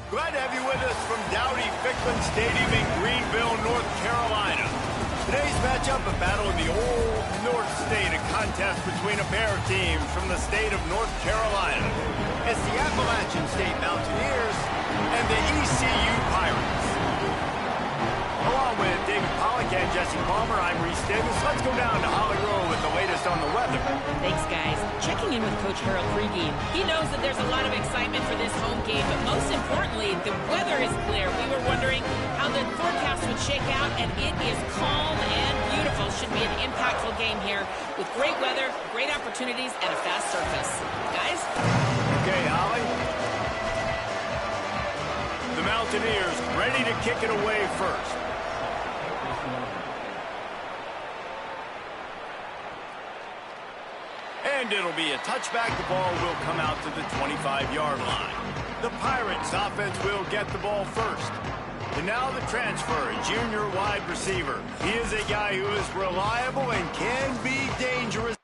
Glad to have you with us from Dowdy-Ficklen Stadium in Greenville, North Carolina. Today's matchup, a battle in the old North State, a contest between a pair of teams from the state of North Carolina. It's the Appalachian State Mountaineers and the ECU Pirates. Along with David Pollock and Jesse Palmer, I'm Reese Davis. Let's go down to Holly Rowe with the latest on the weather. Thanks, guys. Checking in with Coach Harold pregame. He knows that there's a lot of excitement for this home game, but most importantly, the weather is clear. We were wondering how the forecast would shake out, and it is calm and beautiful. Should be an impactful game here with great weather, great opportunities, and a fast surface. Guys? Okay, Holly. The Mountaineers ready to kick it away first. And it'll be a touchback. The ball will come out to the 25-yard line. The Pirates offense will get the ball first. And now the transfer, a junior wide receiver. He is a guy who is reliable and can be dangerous.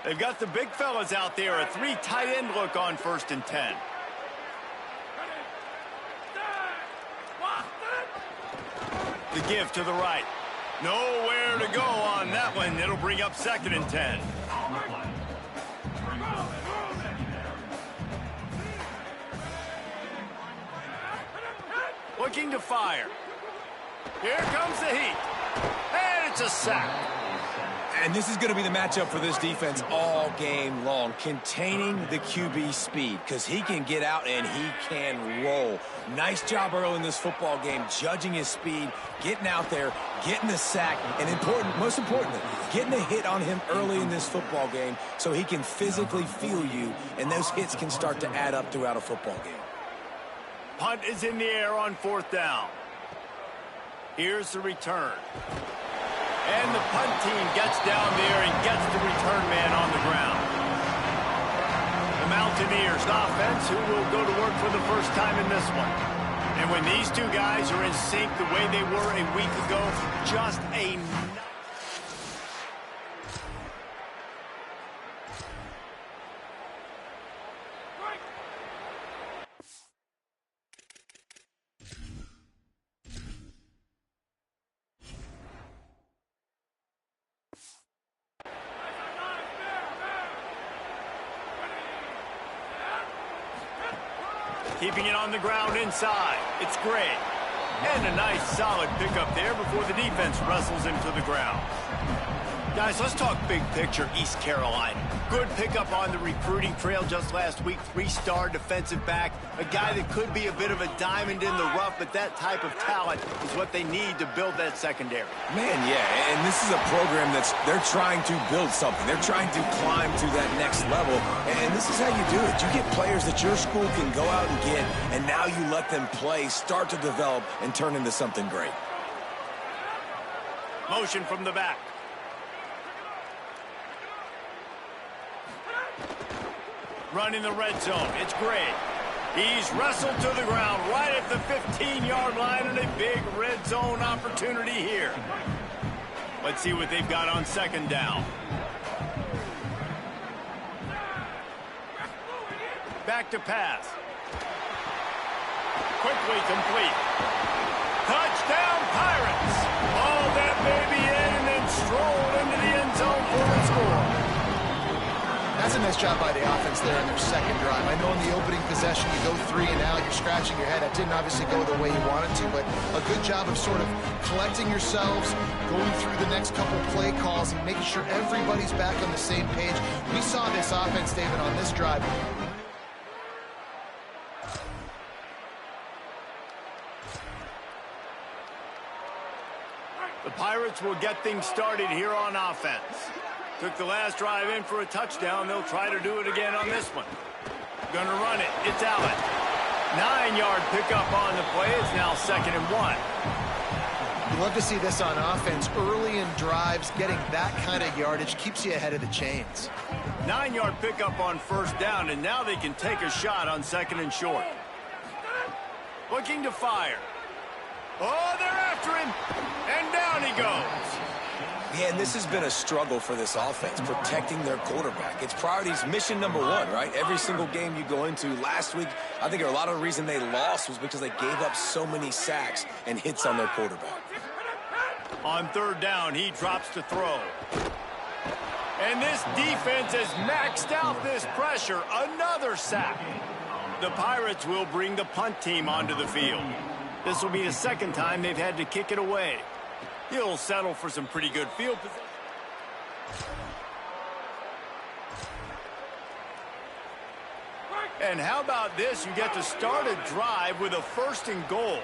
They've got the big fellas out there, a 3 tight end look on 1st and 10. The give to the right. Nowhere to go on that one. It'll bring up 2nd and 10. Looking to fire. Here comes the heat. And it's a sack. And this is going to be the matchup for this defense all game long, containing the QB speed, because he can get out and he can roll. Nice job early in this football game, judging his speed, getting out there, getting the sack, and most importantly, getting a hit on him early in this football game so he can physically feel you, and those hits can start to add up throughout a football game. Punt is in the air on 4th down. Here's the return. And the punt team gets down there and gets the return man on the ground. The Mountaineers offense, who will go to work for the first time in this one. And when these two guys are in sync the way they were a week ago, just a... Keeping it on the ground inside. It's great. And a nice solid pickup there before the defense wrestles him to the ground. Guys, let's talk big picture East Carolina. Good pickup on the recruiting trail just last week. 3-star defensive back. A guy that could be a bit of a diamond in the rough, but that type of talent is what they need to build that secondary. Man, yeah, and this is a program they're trying to build something. They're trying to climb to that next level, and this is how you do it. You get players that your school can go out and get, and now you let them play, start to develop, and turn into something great. Motion from the back. Run in the red zone. It's great. He's wrestled to the ground right at the 15-yard line, and a big red zone opportunity here. Let's see what they've got on 2nd down. Back to pass. Quickly complete. Touchdown, Pirates. All that baby in and then strolled into the end zone for the score. That's a nice job by the offense there in their 2nd drive. I know in the opening possession you go 3 and out, you're scratching your head. That didn't obviously go the way you wanted to, but a good job of sort of collecting yourselves, going through the next couple play calls and making sure everybody's back on the same page. We saw this offense, David, on this drive. The Pirates will get things started here on offense. Took the last drive in for a touchdown. They'll try to do it again on this one. Gonna run it. It's Allen. 9-yard pickup on the play. It's now 2nd and 1. You love to see this on offense. Early in drives, getting that kind of yardage keeps you ahead of the chains. 9-yard pickup on 1st down, and now they can take a shot on 2nd and short. Looking to fire. Oh, they're after him. And down he goes. Yeah, and this has been a struggle for this offense, protecting their quarterback. It's priorities mission number one, right? Every single game you go into. Last week, I think a lot of the reason they lost was because they gave up so many sacks and hits on their quarterback. On third down, he drops to throw. And this defense has maxed out this pressure. Another sack. The Pirates will bring the punt team onto the field. This will be the second time they've had to kick it away. He'll settle for some pretty good field position. And how about this? You get to start a drive with a 1st and goal.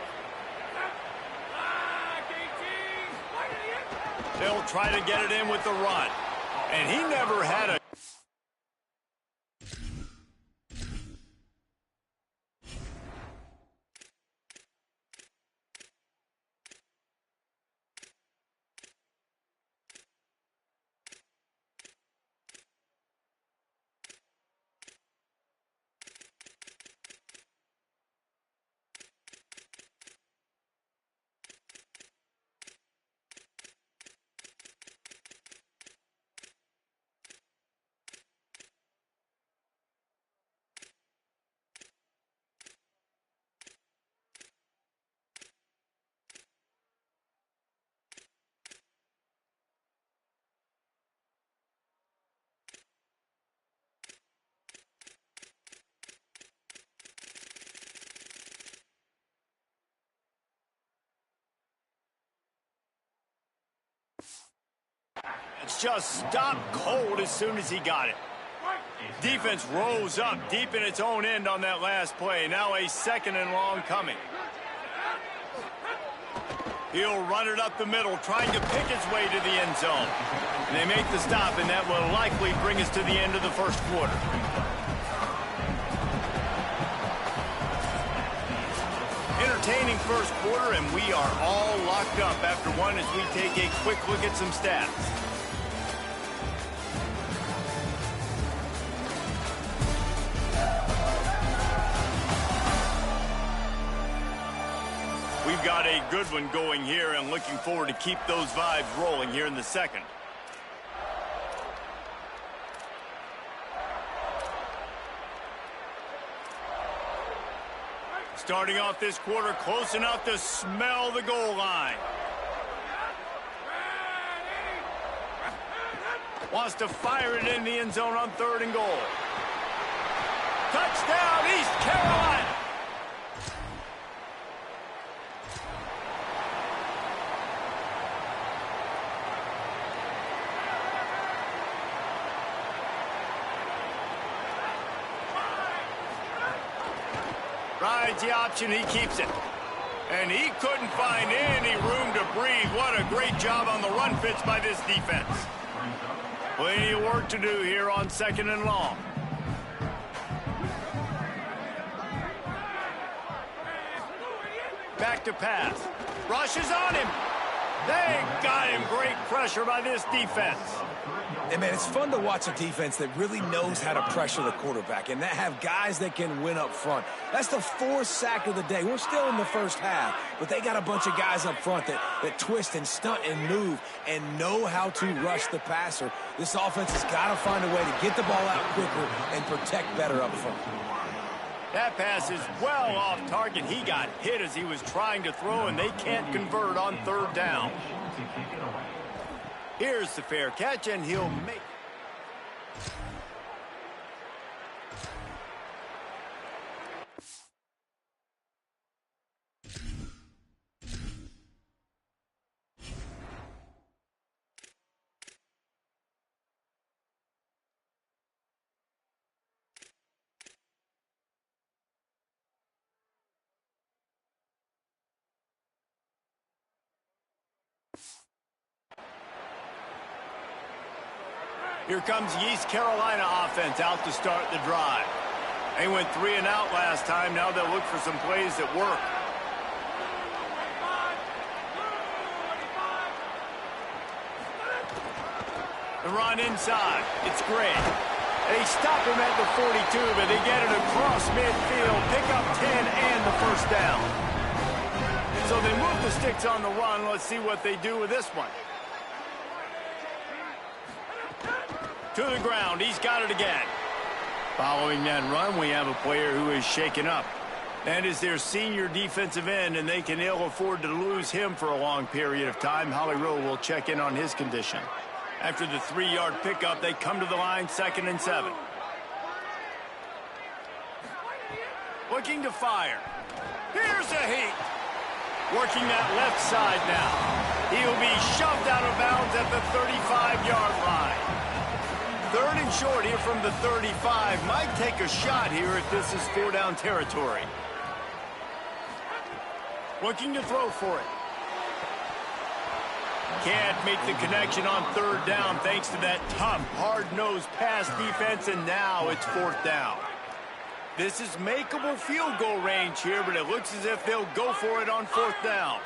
They'll try to get it in with the run. And he never had a... It's just stopped cold as soon as he got it. Defense rose up deep in its own end on that last play. Now a 2nd and long coming. He'll run it up the middle, trying to pick his way to the end zone. And they make the stop, and that will likely bring us to the end of the first quarter. Entertaining first quarter, and we are all locked up after one as we take a quick look at some stats. We've got a good one going here and looking forward to keep those vibes rolling here in the second. Starting off this quarter close enough to smell the goal line. Wants to fire it in the end zone on 3rd and goal. Touchdown, East Carolina! Rides the option, he keeps it. And he couldn't find any room to breathe. What a great job on the run fits by this defense. Plenty of work to do here on 2nd and long. Back to pass. Rushes on him. They got him. Great pressure by this defense. And, man, it's fun to watch a defense that really knows how to pressure the quarterback and that have guys that can win up front. That's the 4th sack of the day. We're still in the first half, but they got a bunch of guys up front that twist and stunt and move and know how to rush the passer. This offense has got to find a way to get the ball out quicker and protect better up front. That pass is well off target. He got hit as he was trying to throw, and they can't convert on 3rd down. Here's the fair catch, and he'll make it. Here comes the East Carolina offense out to start the drive. They went 3 and out last time. Now they'll look for some plays that work. The run inside. It's great. They stop him at the 42, but they get it across midfield. Pick up 10 and the 1st down. So they move the sticks on the run. Let's see what they do with this one. To the ground. He's got it again. Following that run, we have a player who is shaken up. And is their senior defensive end, and they can ill afford to lose him for a long period of time. Holly Rowe will check in on his condition. After the 3-yard pickup, they come to the line, 2nd and 7. Looking to fire. Here's a heat. Working that left side now. He'll be shoved out of bounds at the 35-yard line. 3rd and short here from the 35. Might take a shot here if this is 4-down territory. Looking to throw for it. Can't make the connection on 3rd down thanks to that tough, hard-nosed pass defense, and now it's 4th down. This is makeable field goal range here, but it looks as if they'll go for it on 4th down.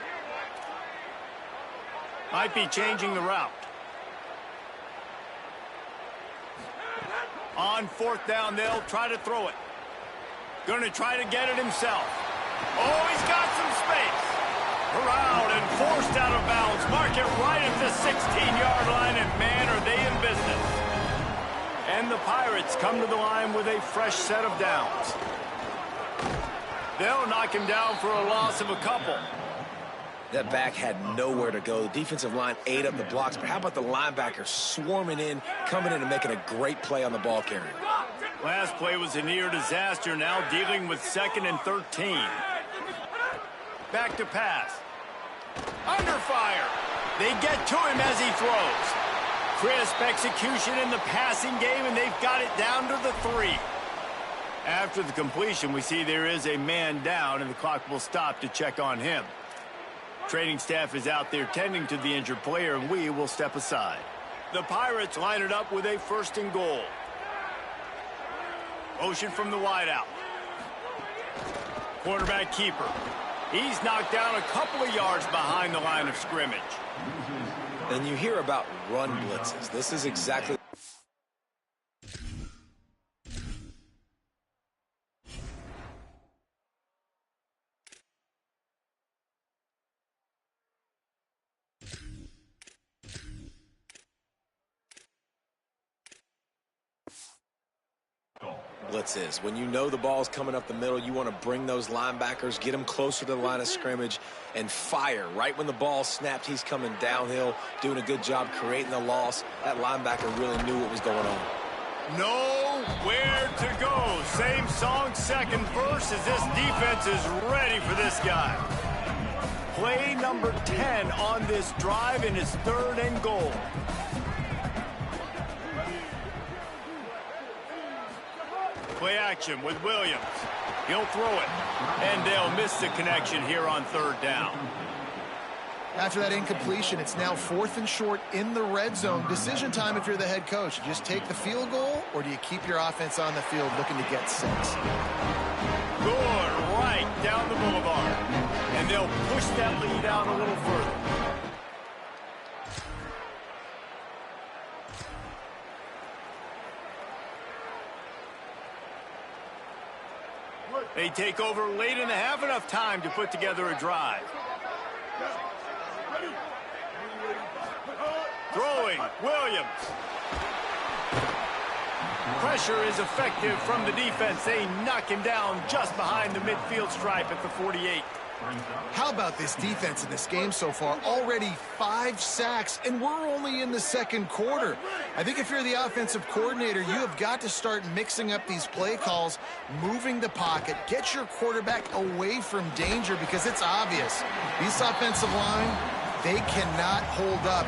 Might be changing the route. On 4th down, they'll try to throw it. Going to try to get it himself. Oh, he's got some space. Corralled and forced out of bounds. Mark it right at the 16-yard line, and man, are they in business. And the Pirates come to the line with a fresh set of downs. They'll knock him down for a loss of a couple. That back had nowhere to go. The defensive line ate up the blocks, but how about the linebackers swarming in, coming in and making a great play on the ball carrier? Last play was a near disaster, now dealing with 2nd and 13. Back to pass. Under fire. They get to him as he throws. Crisp execution in the passing game, and they've got it down to the 3. After the completion, we see there is a man down, and the clock will stop to check on him. Training staff is out there tending to the injured player, and we will step aside. The Pirates line it up with a 1st and goal. Motion from the wideout. Quarterback keeper. He's knocked down a couple of yards behind the line of scrimmage. And you hear about run blitzes. This is exactly... blitz is. When you know the ball's coming up the middle, you want to bring those linebackers, get them closer to the line of scrimmage, and fire. Right when the ball snapped, he's coming downhill, doing a good job creating the loss. That linebacker really knew what was going on. Nowhere to go. Same song, 2nd verse, as this defense is ready for this guy. Play number 10 on this drive, and it's 3rd and goal. Play action with Williams. He'll throw it, and they'll miss the connection here on 3rd down. After that incompletion, it's now 4th and short in the red zone. Decision time if you're the head coach. You just take the field goal, or do you keep your offense on the field looking to get 6? Good, right down the boulevard. And they'll push that lead out a little further. They take over late in the half, enough time to put together a drive. Throwing, Williams. Pressure is effective from the defense. They knock him down just behind the midfield stripe at the 48. How about this defense in this game so far? Already 5 sacks, and we're only in the 2nd quarter. I think if you're the offensive coordinator, you have got to start mixing up these play calls, moving the pocket, get your quarterback away from danger, because it's obvious. This offensive line, they cannot hold up.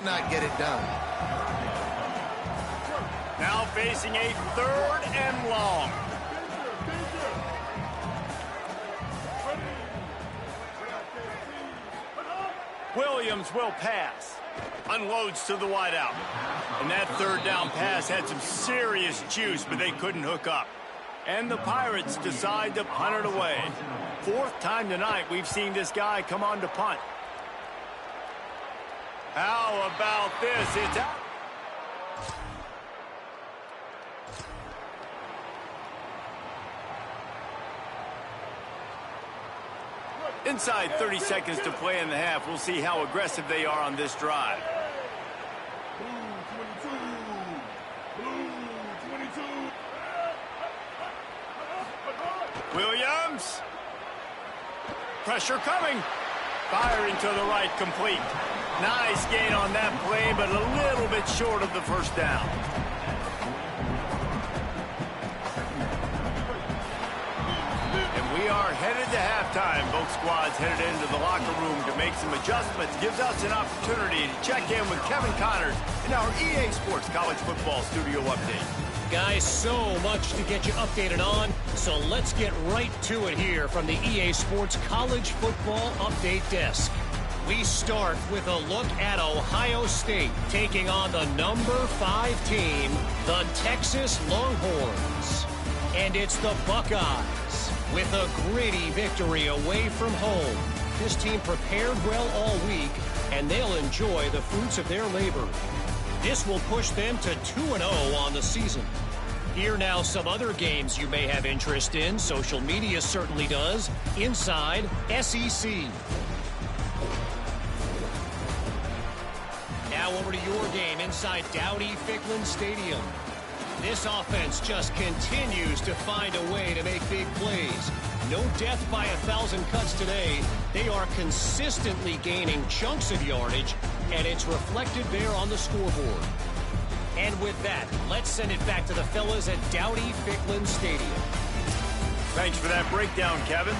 Not get it done. Now facing a 3rd and long. Williams will pass. Unloads to the wideout. And that 3rd down pass had some serious juice, but they couldn't hook up. And the Pirates decide to punt it away. 4th time tonight we've seen this guy come on to punt. How about this? It's out. Inside 30 seconds to play in the half. We'll see how aggressive they are on this drive. Williams. Pressure coming. Firing to the right, complete. Nice gain on that play, but a little bit short of the 1st down. We are headed to halftime. Both squads headed into the locker room to make some adjustments. Gives us an opportunity to check in with Kevin Connors in our EA Sports College Football Studio Update. Guys, so much to get you updated on, so let's get right to it here from the EA Sports College Football Update Desk. We start with a look at Ohio State taking on the number 5 team, the Texas Longhorns. And it's the Buckeyes with a gritty victory away from home. This team prepared well all week, and they'll enjoy the fruits of their labor. This will push them to 2-0 on the season. Here now some other games you may have interest in. Social media certainly does. Inside SEC. Now over to your game inside Dowdy-Ficklin Stadium. This offense just continues to find a way to make big plays. No death by 1,000 cuts today. They are consistently gaining chunks of yardage, and it's reflected there on the scoreboard. And with that, let's send it back to the fellas at Dowdy-Ficklin Stadium. Thanks for that breakdown, Kevin.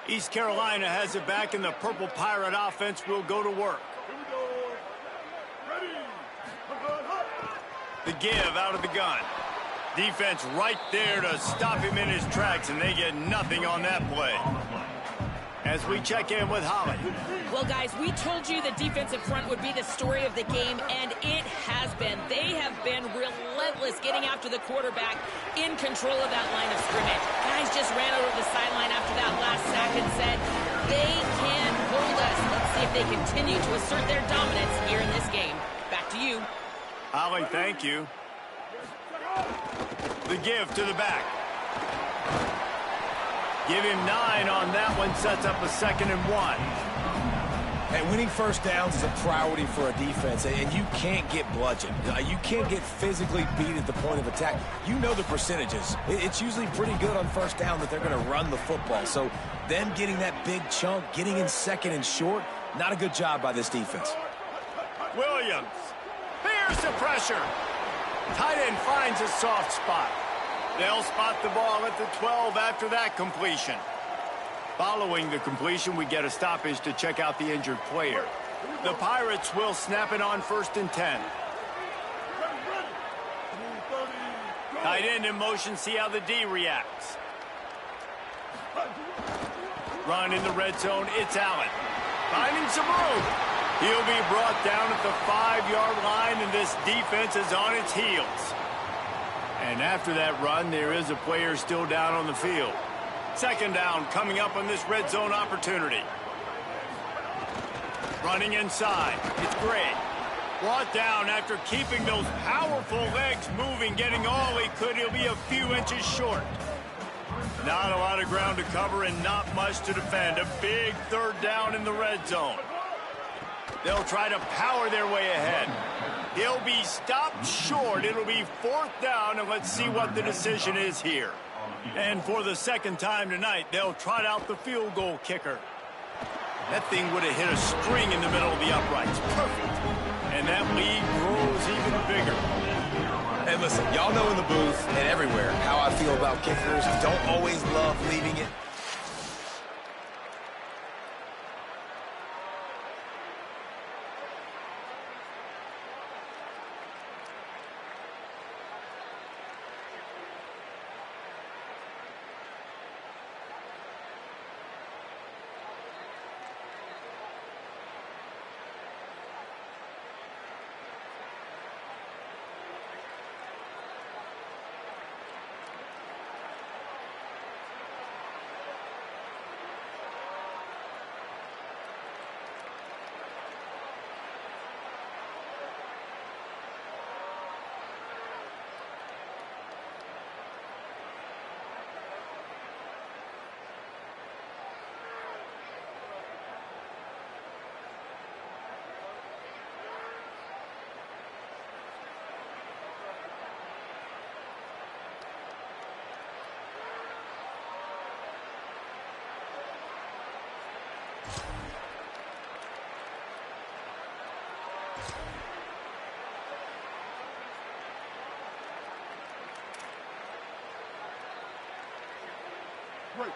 East Carolina has it back, and the Purple Pirate offense will go to work. The give out of the gun. Defense right there to stop him in his tracks, and they get nothing on that play. As we check in with Holly. Well, guys, we told you the defensive front would be the story of the game, and it has been. They have been relentless getting after the quarterback, in control of that line of scrimmage. Guys just ran over the sideline after that last sack and said, they can hold us. Let's see if they continue to assert their dominance here in this game. Back to you. Holly, thank you. The give to the back. Give him 9 on that one, sets up a 2nd and 1. And winning first downs is a priority for a defense, and you can't get bludgeoned. You can't get physically beat at the point of attack. You know the percentages. It's usually pretty good on first down that they're going to run the football. So them getting that big chunk, getting in 2nd and short, not a good job by this defense. Williams. Here's the pressure. Tight end finds a soft spot. They'll spot the ball at the 12 after that completion. Following the completion, we get a stoppage to check out the injured player. The Pirates will snap it on 1st and 10. Tight end in motion, see how the D reacts. Run in the red zone, it's Allen. Finding some room. He'll be brought down at the 5-yard line, and this defense is on its heels. And after that run, there is a player still down on the field. 2nd down coming up on this red zone opportunity. Running inside. It's Gray. Brought down after keeping those powerful legs moving, getting all he could. He'll be a few inches short. Not a lot of ground to cover and not much to defend. A big 3rd down in the red zone. They'll try to power their way ahead. He'll be stopped short. It'll be 4th down, and let's see what the decision is here. And for the 2nd time tonight, they'll trot out the field goal kicker. That thing would have hit a string in the middle of the uprights. Perfect. And that lead grows even bigger. And And listen, y'all know in the booth and everywhere how I feel about kickers. Don't always love leaving it.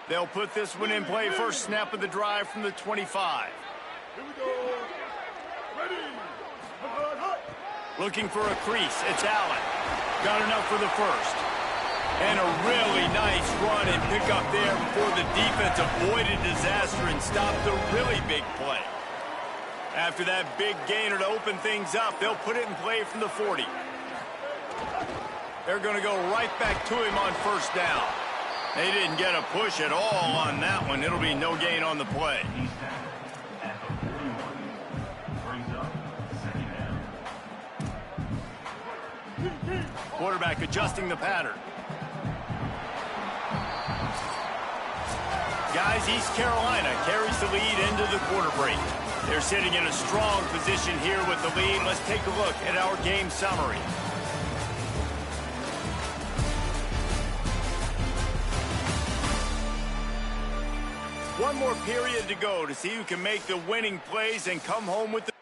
They'll put this one in play. First snap of the drive from the 25. Here we go. Ready. Looking for a crease. It's Allen. Got enough for the first. And a really nice run and pick up there before the defense avoided disaster and stopped a really big play. After that big gainer to open things up, they'll put it in play from the 40. They're going to go right back to him on first down. They didn't get a push at all on that one. It'll be no gain on the play. Quarterback adjusting the pattern. Guys, East Carolina carries the lead into the quarter break. They're sitting in a strong position here with the lead. Let's take a look at our game summary. One more period to go to see who can make the winning plays and come home with the...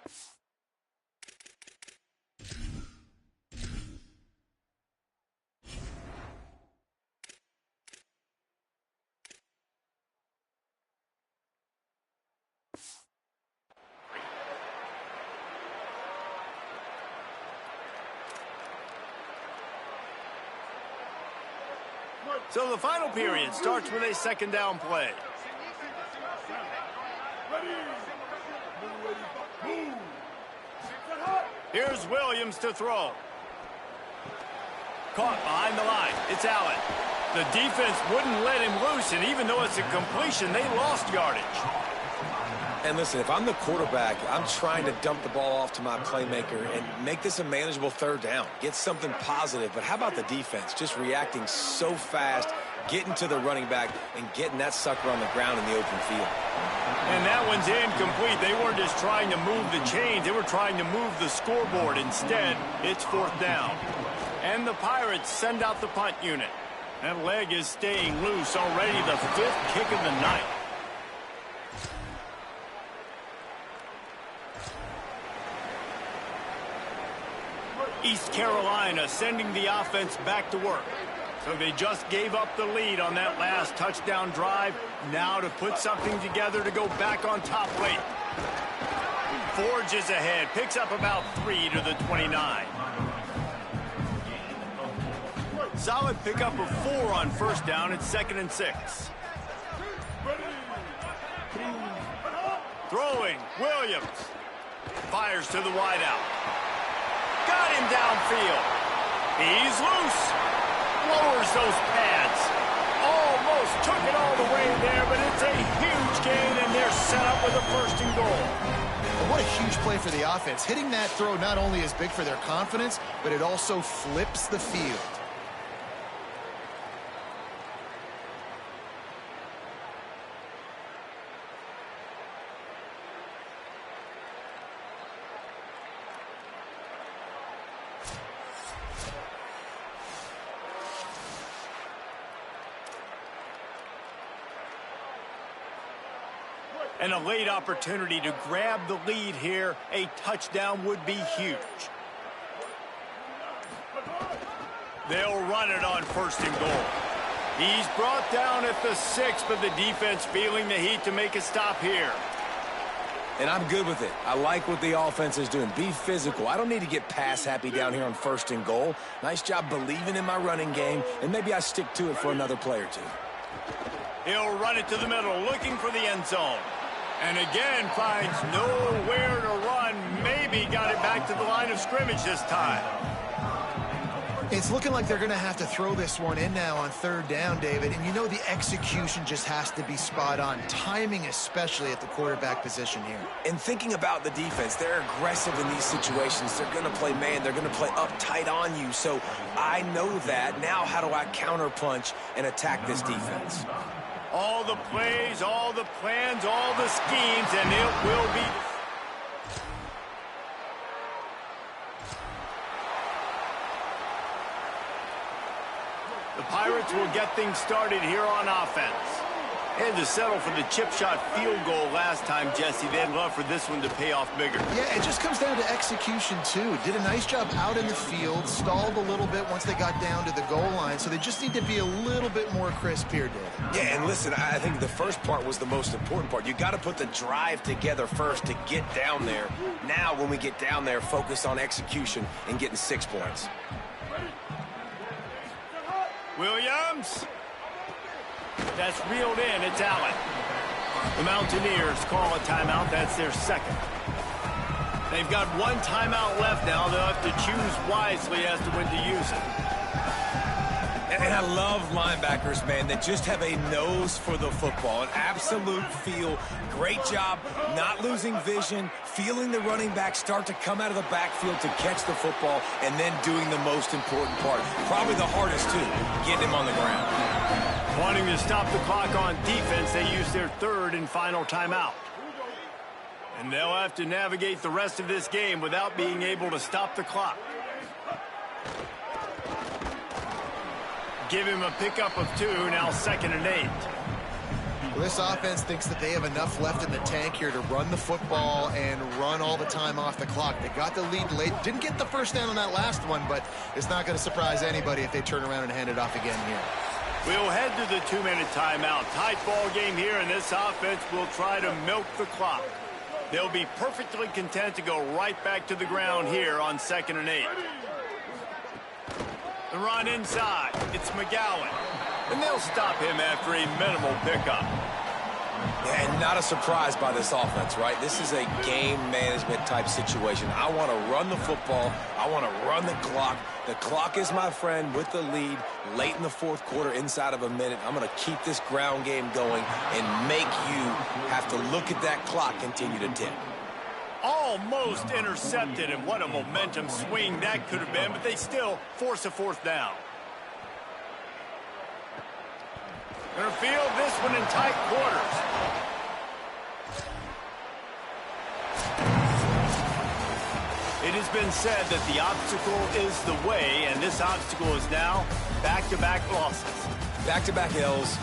So the final period starts with a second down play. Here's Williams to throw. Caught behind the line. It's Allen. The defense wouldn't let him loose, and even though it's a completion, they lost yardage. And listen, if I'm the quarterback, I'm trying to dump the ball off to my playmaker and make this a manageable third down. Get something positive. But how about the defense? Just reacting so fast, getting to the running back, and getting that sucker on the ground in the open field. And that one's incomplete. They weren't just trying to move the chains. They were trying to move the scoreboard. Instead, it's fourth down. And the Pirates send out the punt unit. That leg is staying loose already, the fifth kick of the night. East Carolina sending the offense back to work. So they just gave up the lead on that last touchdown drive. Now to put something together to go back on top late. Forges ahead, picks up about 3 to the 29. Solid pickup of 4 on first down. It's 2nd and 6. Throwing, Williams. Fires to the wideout. Got him downfield. He's loose. Lowers those pads. Almost took it all the way there, but it's a huge gain, and they're set up with a 1st and goal. What a huge play for the offense. Hitting that throw not only is big for their confidence, but it also flips the field. And a late opportunity to grab the lead here. A touchdown would be huge. They'll run it on 1st and goal. He's brought down at the 6, but the defense feeling the heat to make a stop here. And I'm good with it. I like what the offense is doing. Be physical. I don't need to get pass happy down here on 1st and goal. Nice job believing in my running game, and maybe I stick to it for another play or two. He'll run it to the middle, looking for the end zone. And again, finds nowhere to run. Maybe got it back to the line of scrimmage this time. It's looking like they're going to have to throw this one in now on 3rd down, David. And you know the execution just has to be spot on. Timing especially at the quarterback position here. And thinking about the defense, they're aggressive in these situations. They're going to play man. They're going to play uptight on you. So I know that. Now how do I counterpunch and attack this defense? All the plays, all the plans, all the schemes, and it will be... The Pirates will get things started here on offense. Had to settle for the chip shot field goal last time, Jesse. They'd love for this one to pay off bigger. Yeah, it just comes down to execution, too. Did a nice job out in the field, stalled a little bit once they got down to the goal line, so they just need to be a little bit more crisp here, Dave. Yeah, and listen, I think the first part was the most important part. You got to put the drive together first to get down there. Now, when we get down there, focus on execution and getting 6 points. Williams. That's reeled in. It's Allen. The Mountaineers call a timeout. That's their 2nd. They've got 1 timeout left now. They'll have to choose wisely as to when to use it. And I love linebackers, man, that just have a nose for the football, an absolute feel. Great job not losing vision, feeling the running back start to come out of the backfield to catch the football, and then doing the most important part. Probably the hardest, too, getting him on the ground. Wanting to stop the clock on defense, they use their 3rd and final timeout. And they'll have to navigate the rest of this game without being able to stop the clock. Give him a pickup of 2, now 2nd and 8. Well, this offense thinks that they have enough left in the tank here to run the football and run all the time off the clock. They got the lead late. Didn't get the 1st down on that last one, but it's not going to surprise anybody if they turn around and hand it off again here. We'll head to the 2-minute timeout. Tight ball game here, and this offense will try to milk the clock. They'll be perfectly content to go right back to the ground here on 2nd and 8. The run inside. It's McGowan. And they'll stop him after a minimal pickup. And not a surprise by this offense, right? This is a game management type situation. I want to run the football. I want to run the clock. The clock is my friend with the lead late in the 4th quarter, inside of a minute. I'm going to keep this ground game going and make you have to look at that clock continue to tick. Almost intercepted, and what a momentum swing that could have been, but they still force a 4th down. They're going to field this one in tight quarters. It has been said that the obstacle is the way, and this obstacle is now back-to-back losses. Back-to-back L's.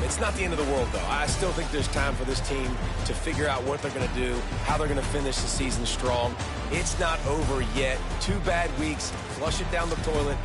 It's not the end of the world, though. I still think there's time for this team to figure out what they're going to do, how they're going to finish the season strong. It's not over yet. 2 bad weeks. Flush it down the toilet.